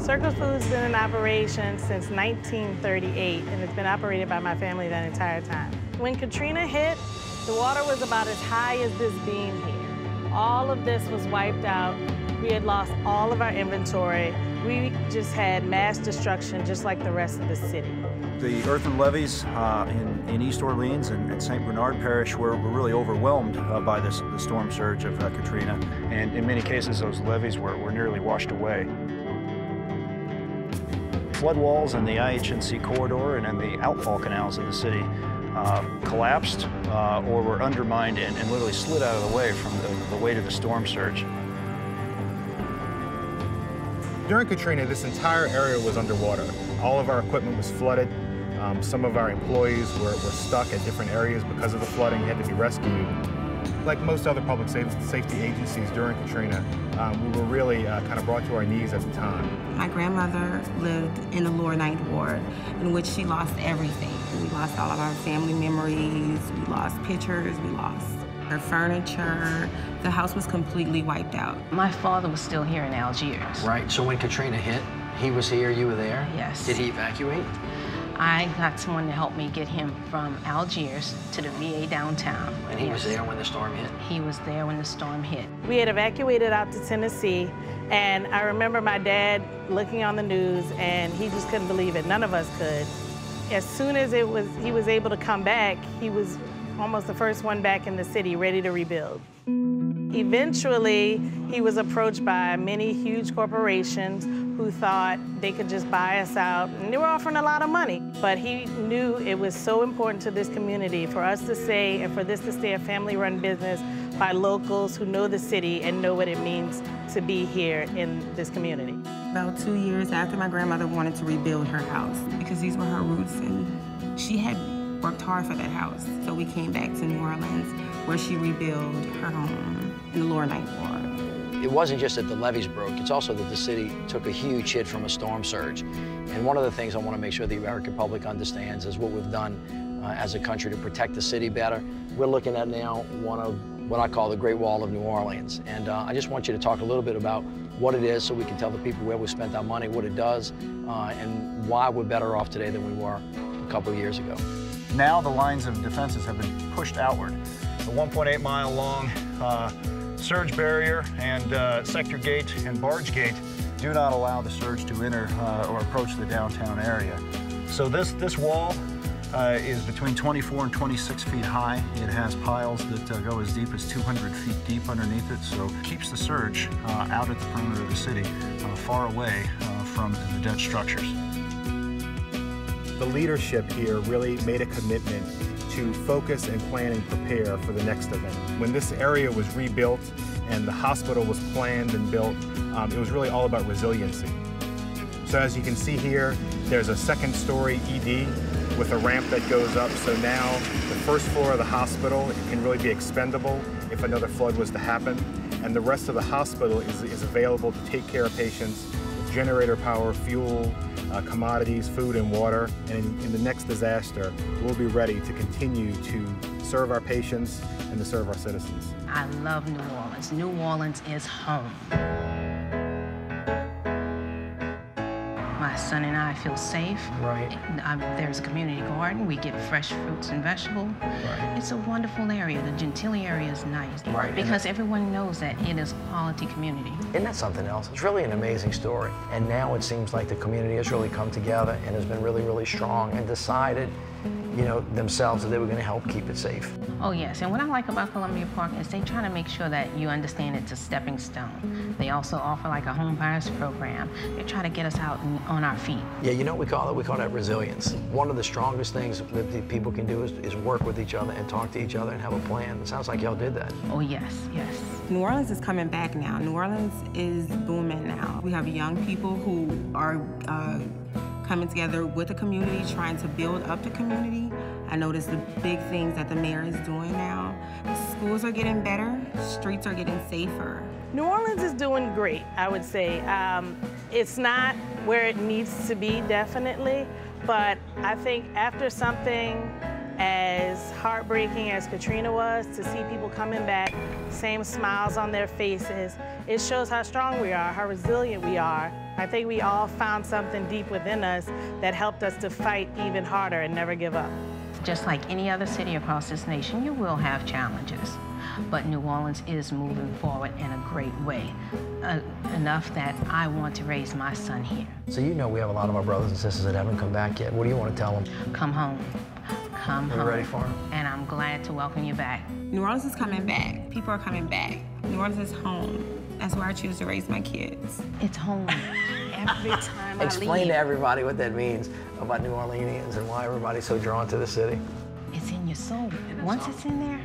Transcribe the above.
Circle Food's been in operation since 1938, and it's been operated by my family that entire time. When Katrina hit, the water was about as high as this beam here. All of this was wiped out. We had lost all of our inventory. We just had mass destruction, just like the rest of the city. The earthen levees in East Orleans and St. Bernard Parish were really overwhelmed by the storm surge of Katrina. And in many cases, those levees were nearly washed away. Flood walls in the IHNC corridor and in the outfall canals of the city collapsed or were undermined and literally slid out of the way from the weight of the storm surge. During Katrina, this entire area was underwater. All of our equipment was flooded. Some of our employees were stuck at different areas because of the flooding, had to be rescued. Like most other public safety agencies during Katrina, we were really kind of brought to our knees at the time. My grandmother lived in the lower ninth ward, in which she lost everything. We lost all of our family memories, we lost pictures, we lost her furniture. The house was completely wiped out. My father was still here in Algiers. Right, so when Katrina hit, he was here, you were there? Yes. Did he evacuate? I got someone to help me get him from Algiers to the VA downtown. And he was there when the storm hit? He was there when the storm hit. We had evacuated out to Tennessee, and I remember my dad looking on the news, and he just couldn't believe it. None of us could. As soon as he was able to come back, he was almost the first one back in the city, ready to rebuild. Eventually, he was approached by many huge corporations who thought they could just buy us out, and they were offering a lot of money. But he knew it was so important to this community for us to stay and for this to stay a family-run business by locals who know the city and know what it means to be here in this community. About 2 years after my grandmother wanted to rebuild her house, because these were her roots, and she had worked hard for that house. So we came back to New Orleans, where she rebuilt her home in the lower ninth ward. It wasn't just that the levees broke, it's also that the city took a huge hit from a storm surge. And one of the things I want to make sure the American public understands is what we've done as a country to protect the city better. We're looking at now one of what I call the Great Wall of New Orleans. And I just want you to talk a little bit about what it is so we can tell the people where we spent our money, what it does, and why we're better off today than we were a couple of years ago. Now the lines of defenses have been pushed outward. The 1.8-mile long surge barrier and sector gate and barge gate do not allow the surge to enter or approach the downtown area. So this wall is between 24 and 26 feet high. It has piles that go as deep as 200 feet deep underneath it, so it keeps the surge out at the perimeter of the city, far away from the dead structures. The leadership here really made a commitment to focus and plan and prepare for the next event. When this area was rebuilt and the hospital was planned and built, it was really all about resiliency. So as you can see here, there's a second-story ED with a ramp that goes up, so now the first floor of the hospital can really be expendable if another flood was to happen, and the rest of the hospital is available to take care of patients with generator power, fuel, commodities, food, and water. And in the next disaster, we'll be ready to continue to serve our patients and to serve our citizens. I love New Orleans. New Orleans is home. My son and I feel safe. Right. There's a community garden. We get fresh fruits and vegetables. Right. It's a wonderful area. The Gentilly area is nice. Right. Because everyone knows that it is a quality community. Isn't that something else? It's really an amazing story. And now it seems like the community has really come together and has been really, really strong and decided, you know, themselves that they were going to help keep it safe. Oh, yes. And what I like about Columbia Park is they try to make sure that you understand it's a stepping stone. They also offer like a home buyers program. They try to get us out on our feet. Yeah, you know what we call it? We call that resilience. One of the strongest things that the people can do is work with each other and talk to each other and have a plan. It sounds like y'all did that. Oh, yes, yes. New Orleans is coming back now. New Orleans is booming now. We have young people who are coming together with the community, trying to build up the community. I noticed the big things that the mayor is doing now. The schools are getting better, streets are getting safer. New Orleans is doing great, I would say. It's not where it needs to be, definitely, but I think after something as heartbreaking as Katrina was, to see people coming back, same smiles on their faces, it shows how strong we are, how resilient we are. I think we all found something deep within us that helped us to fight even harder and never give up. Just like any other city across this nation, you will have challenges. But New Orleans is moving forward in a great way, enough that I want to raise my son here. So you know we have a lot of our brothers and sisters that haven't come back yet. What do you want to tell them? Come home. Come home. Are you ready for them? And I'm glad to welcome you back. New Orleans is coming back. People are coming back. New Orleans is home. That's where I choose to raise my kids. It's home. Every time I leave. Explain to everybody what that means about New Orleanians and why everybody's so drawn to the city. It's in your soul. Once it's in there,